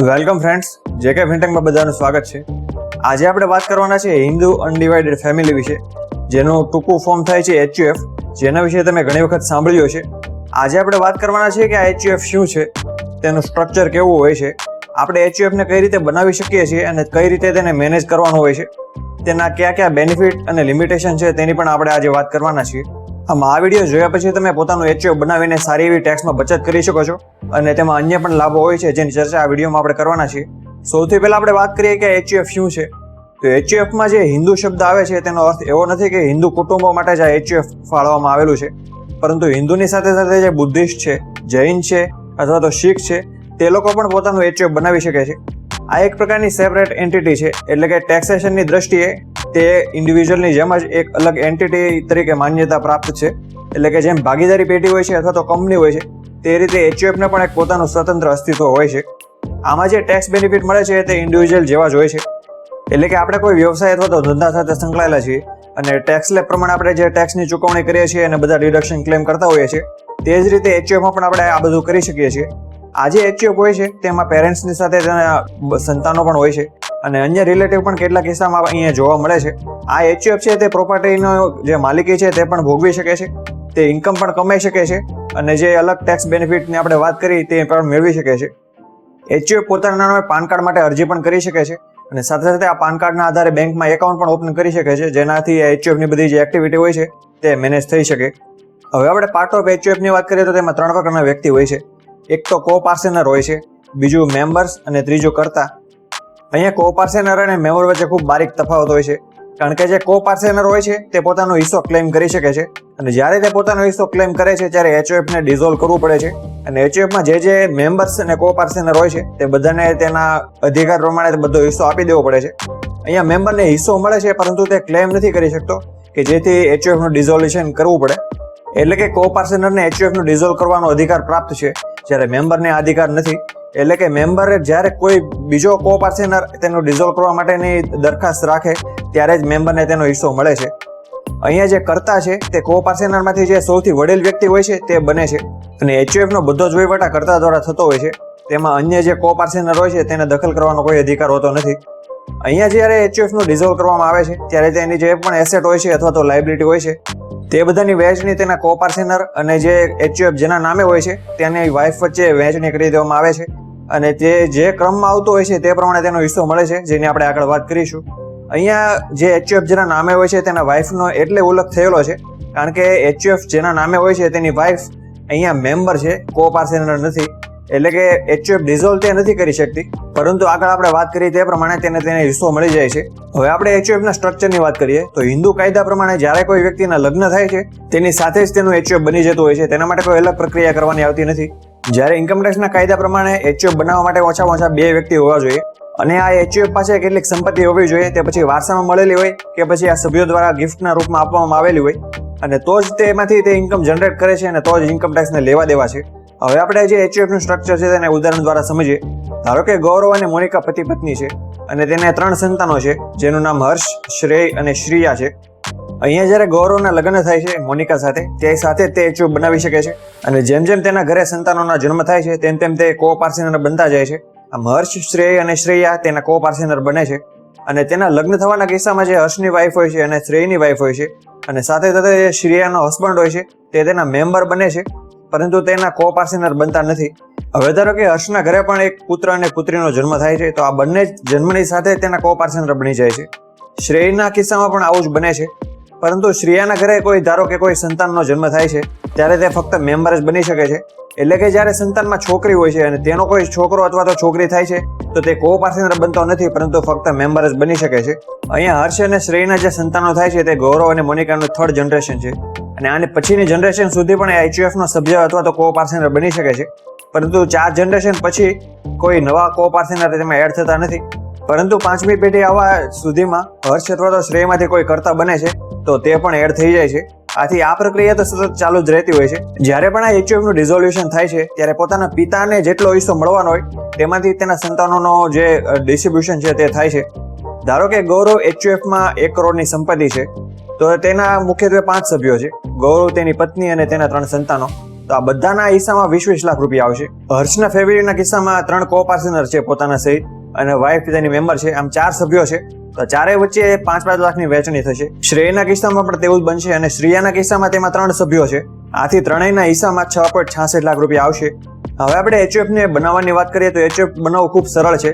Welcome friends, જેકે ફિનટેકમાં બધાનું સ્વાગત છે. આજે આપણે વાત કરવાના છે હિન્દુ અનડિવાઇડેડ ફેમિલી વિશે, જેનું ટૂંકું ફોર્મ થાય છે HUF, જેના વિશે તમે ઘણી વખત સાંભળ્યું હશે. આજે આપણે વાત કરવાના છે કે આ HUF શું છે, તેનું સ્ટ્રક્ચર કેવું હોય છે, આપણે HUF ને કઈ રીતે બનાવી શકીએ છીએ અને કઈ રીતે તેને મેનેજ કરવાનું હોય છે, તેના કયા કયા બેનિફિટ અને લિમિટેશન છે તેની પણ આપણે આજે વાત કરવાના છીએ. આ વિડીયો જોયા પછી તમે પોતાનું HUF બનાવીને સારી એવી ટેક્સમાં બચત કરી શકો છો અને તેમાં અન્ય પણ લાભો હોય છે જેની ચર્ચા આ વિડીયોમાં આપણે કરવાના છીએ. સૌથી પહેલા આપણે વાત કરીએ કે HUF શું છે. તો HUFમાં જે હિન્દુ શબ્દ આવે છે તેનો અર્થ એવો નથી કે હિન્દુ કુટુંબો માટે જ આ HUF ફાળવવામાં આવેલું છે, પરંતુ હિન્દુની સાથે સાથે જે બુદ્ધિસ્ટ છે, જૈન છે અથવા તો શીખ છે તે લોકો પણ પોતાનું HUF બનાવી શકે છે. આ એક પ્રકારની સેપરેટ એન્ટિટી છે, એટલે કે ટેક્સેશનની દ્રષ્ટિએ તે ઇન્ડિવિજ્યુઅલની જેમ જ એક અલગ એન્ટિટી તરીકે માન્યતા પ્રાપ્ત છે. એટલે કે જેમ ભાગીદારી પેઢી હોય છે અથવા તો કંપની હોય છે, તે રીતે HUFને પણ એક પોતાનું સ્વતંત્ર અસ્તિત્વ હોય છે. આમાં જે ટેક્સ બેનિફિટ મળે છે તે ઇન્ડિવિજ્યુઅલ જેવા જ હોય છે. એટલે કે આપણે કોઈ વ્યવસાય અથવા તો ધંધા સાથે સંકળાયેલા છીએ અને ટેક્સ સ્લેબ પ્રમાણે આપણે જે ટેક્સની ચૂકવણી કરીએ છીએ અને બધા ડિડક્શન ક્લેમ કરતા હોઈએ છીએ, તે જ રીતે HUFમાં પણ આપણે આ બધું કરી શકીએ છીએ. આ જે HUF હોય છે તેમાં પેરેન્ટ્સની સાથે તેના સંતાનો પણ હોય છે અને અન્ય રિલેટિવ પણ કેટલાક કિસ્સામાં અહીંયા જોવા મળે છે. આ HUF છે તે પ્રોપર્ટીનો જે માલિકી છે તે પણ ભોગવી શકે છે, તે ઇન્કમ પણ કમાઈ શકે છે અને જે અલગ ટેક્સ બેનિફિટની આપણે વાત કરી તે પણ મેળવી શકે છે. HUF પોતાના નામે પાન કાર્ડ માટે અરજી પણ કરી શકે છે અને સાથે સાથે આ પાન કાર્ડના આધારે બેંકમાં એકાઉન્ટ પણ ઓપન કરી શકે છે, જેનાથી HUFની બધી જે એક્ટિવિટી હોય છે તે મેનેજ થઈ શકે. હવે આપણે પાર્ટ ઓફ HUFની વાત કરીએ તો તેમાં 3 પ્રકારના વ્યક્તિ હોય છે. એક તો કો પાર્સેનર હોય છે, બીજું મેમ્બર્સ અને ત્રીજું કર્તા. અહીંયા કો પાર્સેનર અને મેમ્બર વચ્ચે ખૂબ બારીક તફાવત હોય છે, કારણ કે જે કો પાર્સેનર હોય છે તે પોતાનો હિસ્સો ક્લેમ કરી શકે છે અને જ્યારે તે પોતાનો હિસ્સો ક્લેમ કરે છે ત્યારે HUFને ડિઝોલ્વ કરવું પડે છે અને HUFમાં જે મેમ્બર્સ અને કો પાર્સેનર હોય છે તે બધાને તેના અધિકાર પ્રમાણે બધો હિસ્સો આપી દેવો પડે છે. અહીંયા મેમ્બરને હિસ્સો મળે છે પરંતુ તે ક્લેમ નથી કરી શકતો, કે જેથી HUFનું ડિઝોલ્યુશન કરવું પડે. એટલે કે કો પાર્સેનરને HUFનું ડિઝોલ્વ કરવાનો અધિકાર પ્રાપ્ત છે, જ્યારે મેમ્બરને આ અધિકાર નથી. એટલે કે મેમ્બરે જ્યારે કોઈ બીજો કો પાર્સેનર તેનું ડિઝોલ્વ કરવા માટેની દરખાસ્ત રાખે ત્યારે જ મેમ્બરને તેનો હિસ્સો મળે છે. અહીંયા જે કર્તા છે તે કો પાર્સેનરમાંથી જે સૌથી વડીલ વ્યક્તિ હોય છે તે બને છે અને HUFનો બધો જ વહીવટ આ કર્તા દ્વારા થતો હોય છે. તેમાં અન્ય જે કો પાર્સેનર હોય છે તેને દખલ કરવાનો કોઈ અધિકાર હોતો નથી. અહીંયા જ્યારે HUFનું ડિઝોલ્વ કરવામાં આવે છે ત્યારે તેની જે પણ એસેટ હોય છે અથવા તો લાયબિલિટી હોય છે તે બધાની વહેંચણી તેના કો પાર્સેનર અને જે HUF જેના નામે હોય છે તેની વાઇફ વચ્ચે વહેંચણી કરી દેવામાં આવે છે અને તે જે ક્રમમાં આવતો હોય છે તે પ્રમાણે તેનો હિસ્સો મળે છે, જેની આપણે આગળ વાત કરીશું. અહીંયા જે HUF જેના નામે હોય છે તેના વાઇફનો એટલે ઉલ્લેખ થયેલો છે કારણ કે HUF જેના નામે હોય છે તેની વાઇફ અહીંયા મેમ્બર છે, કો પાર્સેનર નથી. એટલે કે HUF ડિઝોલ્વ તે નથી કરી શકતી, પરંતુ આગળ આપણે વાત કરીએ તે પ્રમાણે તેને હિસ્સો મળી જાય છે. હવે આપણે HUFના સ્ટ્રક્ચરની વાત કરીએ તો હિન્દુ કાયદા પ્રમાણે જ્યારે કોઈ વ્યક્તિના લગ્ન થાય છે તેની સાથે જ તેનું HUF બની જતું હોય છે, તેના માટે કોઈ અલગ પ્રક્રિયા કરવાની આવતી નથી. જ્યારે ઇન્કમટેક્સના કાયદા પ્રમાણે HUF બનાવવા માટે ઓછામાં ઓછા 2 વ્યક્તિ હોવા જોઈએ અને આ HUF પાસે કેટલીક સંપત્તિ હોવી જોઈએ, તે પછી વારસામાં મળેલી હોય કે પછી આ સભ્યો દ્વારા ગિફ્ટના રૂપમાં આપવામાં આવેલી હોય, અને તો જ તેમાંથી તે ઇન્કમ જનરેટ કરે છે અને તો જ ઇન્કમટેક્સને લેવા દેવા છે. હવે આપણે જે HUFનું સ્ટ્રક્ચર છે તેને ઉદાહરણ દ્વારા સમજીએ. ધારો કે ગૌરવ અને મોનિકા પતિ પત્ની છે અને તેને 3 સંતાનો છે, જેનું નામ હર્ષ, શ્રેય અને શ્રિયા છે. અહીંયા જ્યારે ગૌરવના લગ્ન થાય છે મોનિકા સાથે, તે સાથે તે HUF બનાવી શકે છે અને જેમ જેમ તેના ઘરે સંતાનોના જન્મ થાય છે તેમ તેમ તે કો પાર્સેનર બનતા જાય છે. આમ હર્ષ, શ્રેય અને શ્રેયા તેના કો પાર્સેનર બને છે અને તેના લગ્ન થવાના કિસ્સામાં જે હર્ષની વાઇફ હોય છે અને શ્રેયની વાઇફ હોય છે અને સાથે સાથે જે શ્રેયાનો હસબન્ડ હોય છે તે તેના મેમ્બર બને છે, પરંતુ તેના કો પાર્સેનર બનતા નથી. હવે ધારો કે હર્ષના ઘરે પણ એક પુત્ર અને પુત્રીનો જન્મ થાય છે, તો આ બંને જન્મની સાથે તેના કો પાર્સેનર બની જાય છે. શ્રેયના કિસ્સામાં પણ આવું જ બને છે, પરંતુ શ્રેયાના ઘરે કોઈ ધારો કે કોઈ સંતાનનો જન્મ થાય છે ત્યારે તે ફક્ત મેમ્બર જ બની શકે છે. એટલે કે જ્યારે સંતાનમાં છોકરી હોય છે અને તેનો કોઈ છોકરો અથવા તો છોકરી થાય છે તો તે કો પાર્સેનર બનતો નથી, પરંતુ ફક્ત મેમ્બર જ બની શકે છે. અહીંયા હર્ષ અને શ્રેયના જે સંતાનો થાય છે તે ગૌરવ અને મોનિકાનું 3rd જનરેશન છે અને આની પછીની જનરેશન સુધી પણ HUFનો સભ્ય અથવા તો કો પાર્સેનર બની શકે છે, પરંતુ 4 જનરેશન પછી કોઈ નવા કો પાર્સેનર તેમાં એડ થતા નથી. પરંતુ 5મી પેઢી આવવા સુધીમાં હર્ષ અથવા તો શ્રેયમાંથી કોઈ કર્તા બને છે તો તે પણ એડ થઈ જાય છે. આથી આ પ્રક્રિયા તો સતત ચાલુ જ રહેતી હોય છે. જ્યારે પણ આ HUFનું ડિઝોલ્યુશન થાય છે ત્યારે પોતાના પિતાને જેટલો હિસ્સો મળવાનો હોય તેમાંથી તેના સંતાનોનો જે ડિસ્ટ્રીબ્યુશન છે તે થાય છે. ધારો કે ગૌરવ HUFમાં 1 કરોડની સંપત્તિ છે, તો તેના મુખ્યત્વે 5 સભ્યો છે: ગૌરવ, તેની પત્ની અને તેના 3 સંતાનો. તો આ બધાના હિસ્સામાં 20-20 લાખ રૂપિયા આવશે. હર્ષના ફેમિલીના કિસ્સામાં 3 કો-પાર્ટનર છે પોતાના સહિત, અને વાઇફ તેની મેમ્બર છે, આમ 4 સભ્યો છે. તો ચારેય વચ્ચે 5-5 લાખની વહેંચણી થશે. શ્રેયના કિસ્સામાં પણ તેવું જ બનશે, અને શ્રેયાના કિસ્સામાં તેમાં 3 સભ્યો છે, આથી ત્રણેયના હિસ્સામાં 6.66 લાખ રૂપિયા આવશે. હવે આપણે HUF ને બનાવવાની વાત કરીએ તો HUF બનાવવું ખૂબ સરળ છે.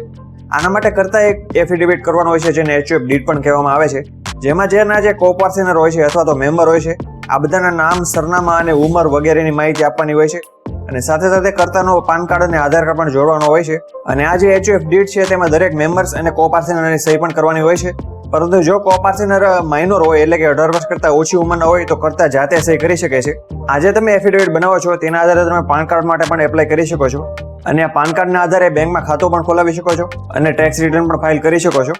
આના માટે કરતા એક એફિડેવિટ કરવાનો હોય છે, જેને HUF ડીડ પણ કહેવામાં આવે છે, જેમાં જેના જે કો-પાર્ટનર હોય છે અથવા તો મેમ્બર હોય છે, આ બધાના નામ, સરનામા અને ઉંમર વગેરેની માહિતી આપવાની હોય છે, અને સાથે સાથે કરતાનો પાન કાર્ડ અને આધાર કાર્ડ પણ જોડવાનો હોય છે. અને આ જે HUF ડીડ છે તેમાં દરેક મેમ્બર્સ અને કો-પાર્ટનરની સહી પણ કરવાની હોય છે. પરંતુ જો કો-પાર્ટનર માઇનોર હોય, એટલે કે 18 વર્ષ કરતાં ઓછી ઉંમરના હોય, તો કરતા જાતે સહી કરી શકે છે. આજે તમે એફિડેવિટ બનાવો છો તેના આધારે તમે પાન કાર્ડ માટે પણ એપ્લાય કરી શકો છો, અને આ પાન કાર્ડના આધારે બેંકમાં ખાતું પણ ખોલાવી શકો છો અને ટેક્સ રિટર્ન પણ ફાઇલ કરી શકો છો.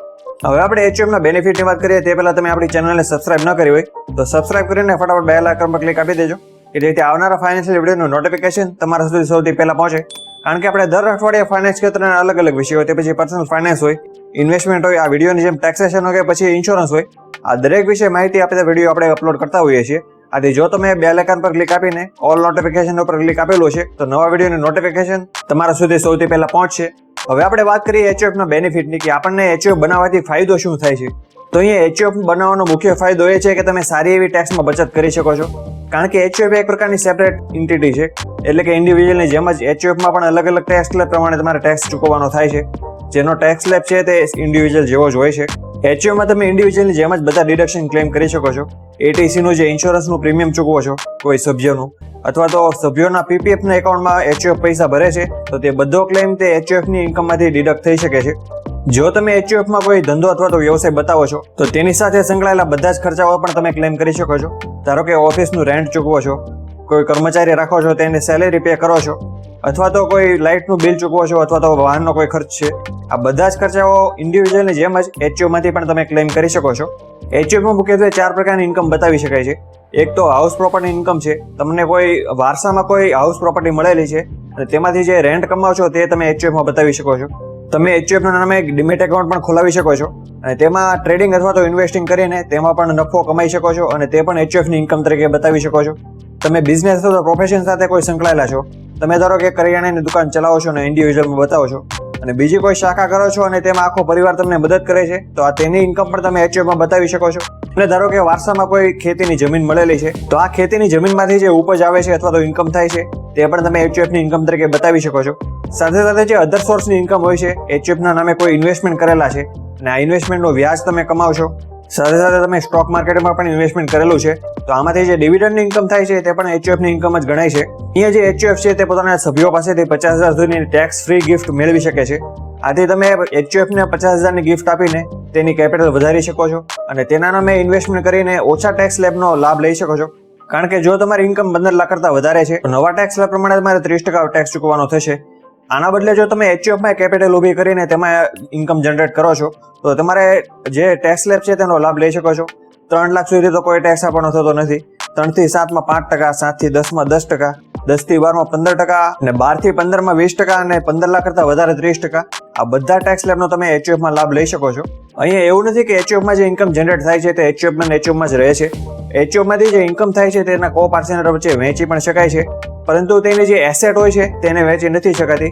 હવે આપણે HUF ના બેનિફિટની વાત કરીએ તે પહેલા તમે આપણી ચેનલને સબસ્ક્રાઇબ ન કરી હોય તો સબસ્ક્રાઇબ કરીને ફટાફટ બેલ આઇકન પર ક્લિક આપી દેજો, કે જેથી આવનારા ફાઇનાન્શિયલ વિડીયોનું નોટિફિકેશન તમારા સુધી સૌથી પહેલા પહોંચે. કારણ કે આપણે દર અઠવાડિયે ફાઇનાન્સ ક્ષેત્રના અલગ અલગ વિષયો હોય, તે પછી પર્સનલ ફાઇનાન્સ હોય, ઇન્વેસ્ટમેન્ટ હોય, આ વિડીયોની જેમ ટેક્સેશન હોય કે પછી ઇન્સ્યોરન્સ હોય, આ દરેક વિશે માહિતી આપતા વિડીયો આપણે અપલોડ કરતા હોઈએ છીએ. આથી જો તમે બેલ આઇકન પર ક્લિક આપીને ઓલ નોટિફિકેશન ઉપર ક્લિક આપેલું છે તો નવા વિડીયોની નોટિફિકેશન તમારા સુધી સૌથી પહેલા પહોંચશે. હવે આપણે વાત કરીએ HUF ના બેનિફિટની, કે આપણને HUF બનાવવાથી ફાયદો શું થાય છે. તો અહીંયા HUF બનાવવાનો મુખ્ય ફાયદો એ છે કે તમે સારી એવી ટેક્સમાં બચત કરી શકો છો. કારણ કે HUF એક પ્રકારની સેપરેટ એન્ટિટી છે, એટલે કે ઇન્ડિવિજ્યુઅલની જેમ જ HUF માં પણ અલગ અલગ ટેક્સ સ્લેબ પ્રમાણે તમારે ટેક્સ ચૂકવવાનો થાય છે, જેનો ટેક્સ સ્લેબ છે તે ઇન્ડિવિજ્યુઅલ જેવો જ હોય છે. HUF માં તમે ઇન્ડિવિજ્યુઅલની જેમ જ બધા ડિડક્શન ક્લેમ કરી શકો છો. ATC નું જે ઇન્સ્યોરન્સનું પ્રીમિયમ ચૂકવો છો કોઈ સભ્યનું, અથવા તો સભ્યોના PPF ના એકાઉન્ટમાં HUF પૈસા ભરે છે તો તે બધો ક્લેમ તે HUF ની ઇન્કમમાંથી ડિડક્ટ થઈ શકે છે. જો તમે HUF માં કોઈ ધંધો અથવા તો વ્યવસાય બતાવો છો તો તેની સાથે સંકળાયેલા બધા જ ખર્ચાઓ પણ તમે ક્લેમ કરી શકો છો. ધારો કે ઓફિસનું રેન્ટ ચૂકવો છો, કોઈ કર્મચારી રાખો છો તેને સેલેરી પે કરો છો, અથવા તો કોઈ લાઇટનું બિલ ચૂકવો છો, અથવા તો વાહનનો કોઈ ખર્ચ છે, આ બધા જ ખર્ચાઓ ઇન્ડિવિજ્યુઅલની જેમ જ HUF માંથી પણ તમે ક્લેમ કરી શકો છો. HUF માં મુખ્યત્વે 4 પ્રકારની ઇન્કમ બતાવી શકાય છે. એક તો હાઉસ પ્રોપર્ટી ઇન્કમ છે, તમને કોઈ વારસામાં કોઈ હાઉસ પ્રોપર્ટી મળેલી છે અને તેમાંથી જે રેન્ટ કમાવો છો તે તમે HUF માં બતાવી શકો છો. તમે HUF ના નામે એક ડીમેટ એકાઉન્ટ પણ ખોલાવી શકો છો, અને તેમાં ટ્રેડિંગ અથવા તો ઇન્વેસ્ટિંગ કરીને તેમાં પણ નફો કમાઈ શકો છો, અને તે પણ HUF ની ઇન્કમ તરીકે બતાવી શકો છો. તમે બિઝનેસ અથવા પ્રોફેશન સાથે કોઈ સંકળાયેલા છો, તમે ધારો કે કરિયાણાની દુકાન ચલાવો છો અને ઇન્ડિવિજ્યુઅલમાં બતાવો છો, અને બીજી કોઈ શાખા કરો છો અને તેમાં આખો પરિવાર તમને મદદ કરે છે, તો આ તેની ઇન્કમ પણ તમે HUF માં બતાવી શકો છો. અને ધારો કે વારસામાં કોઈ ખેતીની જમીન મળેલી છે, તો આ ખેતીની જમીનમાંથી જે ઉપજ આવે છે અથવા તો ઇન્કમ થાય છે તે પણ તમે HUF ની ઇન્કમ તરીકે બતાવી શકો છો. સાથે સાથે જે અધર સોર્સની ઇન્કમ હોય છે, HUF ના નામે કોઈ ઇન્વેસ્ટમેન્ટ કરેલા છે અને આ ઇન્વેસ્ટમેન્ટનું વ્યાજ તમે કમાવો છો, સાથે સાથે તમે સ્ટોક માર્કેટમાં પણ ઇન્વેસ્ટમેન્ટ કરેલું છે, તો આમાંથી જે ડિવિડન્ડની ઇન્કમ થાય છે તે પણ HUF ની ઇન્કમ જ ગણાય છે. અહીંયા જે HUF છે તે પોતાના સભ્યો પાસેથી 50,000 સુધીની ટેક્સ ફ્રી ગિફ્ટ મેળવી શકે છે. આથી તમે HUF ને 50,000ની ગિફ્ટ આપીને તેની કેપિટલ વધારી શકો છો અને તેના નામે ઇન્વેસ્ટમેન્ટ કરીને ઓછા ટેક્સ સ્લેબનો લાભ લઈ શકો છો. કારણ કે જો તમારી ઇન્કમ 15 લાખ કરતાં વધારે છે તો નવા ટેક્સ સ્લેબ પ્રમાણે તમારે 30% ટેક્સ ચૂકવવાનો થશે. આના બદલે જો તમે HUF માં કેપિટલ ઊભી કરીને તેમાં ઇન્કમ જનરેટ કરો છો તો તમારે જે ટેક્સ સ્લેબ છે તેનો લાભ લઈ શકો છો. 3 લાખ સુધી તો કોઈ ટેક્સ આપવાનો થતો નથી. 3 થી 7 માં 5%, 7 થી 10 માં 10%, 10 થી 12 માં 15%, અને 12 થી 15 માં 20%, અને 15 લાખ કરતાં વધારે 30%, આ બધા ટેક્સ સ્લેબનો તમે HUF માં લાભ લઈ શકો છો. અહીંયા એવું નથી કે HUF માં જે ઇન્કમ જનરેટ થાય છે તે HUF માં જ રહે છે. HUF માંથી જે ઇન્કમ થાય છે તેના કો-પાર્ટનર વચ્ચે વહેંચી પણ શકાય છે, પરંતુ તેની જે એસેટ હોય છે તેને વેચી નથી શકાતી.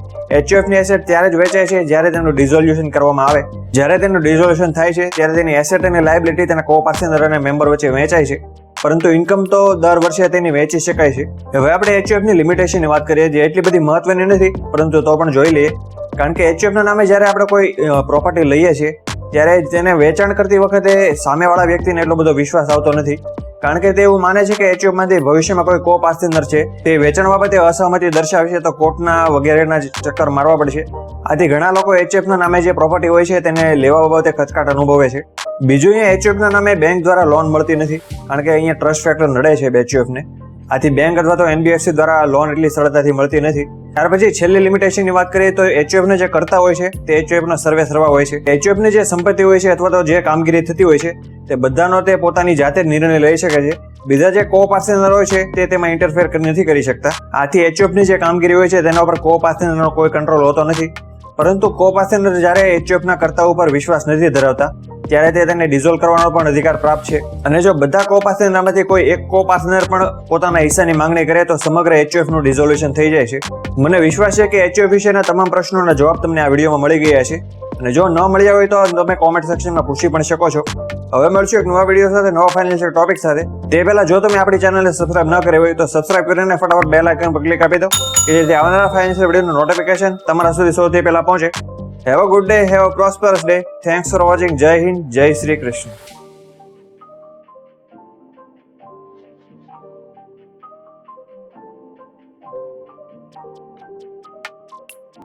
HUF ની એસેટ ત્યારે જ વેચાય છે જ્યારે તેનું ડિઝોલ્યુશન કરવામાં આવે. જ્યારે તેનું ડિઝોલ્યુશન થાય છે ત્યારે તેની એસેટ અને લાયબિલિટી તેના કો-પાર્ટનર અને મેમ્બર વચ્ચે વહેંચાય છે, પરંતુ ઇન્કમ તો દર વર્ષે તેની વેચી શકાય છે. હવે આપણે HUF ની લિમિટેશનની વાત કરીએ, જે એટલી બધી મહત્વની નથી, પરંતુ તો પણ જોઈ લઈએ. કારણ કે HUF ના નામે જ્યારે આપણે કોઈ પ્રોપર્ટી લઈએ છીએ ત્યારે તેને વેચાણ કરતી વખતે સામેવાળા વ્યક્તિને એટલો બધો વિશ્વાસ આવતો નથી. કારણ કે તે એવું માને છે કે HUF માંથી ભવિષ્યમાં કોઈ કો-પાર્ટનર છે તે વેચાણ બાબતે અસહમતિ દર્શાવશે તો કોર્ટના વગેરેના ચક્કર મારવા પડશે. આથી ઘણા લોકો HUF ના નામે જે પ્રોપર્ટી હોય છે તેને લેવા બાબતે ખચકાટ અનુભવે છે. બીજું, અહીંયા HUF ના નામે બેંક દ્વારા લોન મળતી નથી, કારણ કે અહીંયા ટ્રસ્ટ ફેક્ટર નડે છે HUF ને. આથી બેંક અથવા તો NBFC દ્વારા લોન એટલી સરળતાથી મળતી નથી. ત્યાર પછી છેલ્લી લિમિટેશનની વાત કરીએ તો HUF ને જે કરતા હોય છે તે HUF નો સર્વે સર્વા હોય છે. HUF ની જે સંપત્તિ હોય છે અથવા તો જે કામગીરી થતી હોય છે તે બધાનો તે પોતાની જાતે જ નિર્ણય લઈ શકે છે. બીજા જે કો-પાર્ટનર હોય છે તે તેમાં ઇન્ટરફેર નથી કરી શકતા. આથી HUF ની જે કામગીરી હોય છે તેના ઉપર કો-પાર્ટનરનો કોઈ કંટ્રોલ હોતો નથી. પરંતુ કો-પાર્ટનર જ્યારે HUF ના કર્તા ઉપર વિશ્વાસ નથી ધરાવતા ત્યારે તે તેને ડિઝોલ્વ કરવાનો પણ અધિકાર પ્રાપ્ત છે. અને જો બધા કો પાર્ટનરમાંથી કોઈ એક કો પાર્ટનર પણ પોતાના હિસ્સાની માંગણી કરે તો સમગ્ર HUF નું ડિઝોલ્યુશન થઈ જાય છે. મને વિશ્વાસ છે કે HUF વિશેના તમામ પ્રશ્નોના જવાબ તમને આ વિડીયોમાં મળી ગયા છે. અને જો ન મળ્યા હોય તો તમે કોમેન્ટ સેક્શનમાં પૂછી પણ શકો છો. હવે મળશું એક નવા વિડીયો સાથે, નવા ફાઇનાન્શિયલ ટોપિક સાથે. તે પહેલા જો તમે આપણી ચેનલને સબસ્ક્રાઇબ ન કરી હોય તો સબસ્ક્રાઇબ કરીને ફટાફટ બેલ આઇકન પર ક્લિક આપી દો કે જેથી આવનારા ફાઇનાન્શિયલ વિડીયોનું નોટિફિકેશન તમારા સુધી સૌથી પહેલા પહોંચે. Have a good day, have a prosperous day. Thanks for watching. જય હિન્દ, જય શ્રી કૃષ્ણ.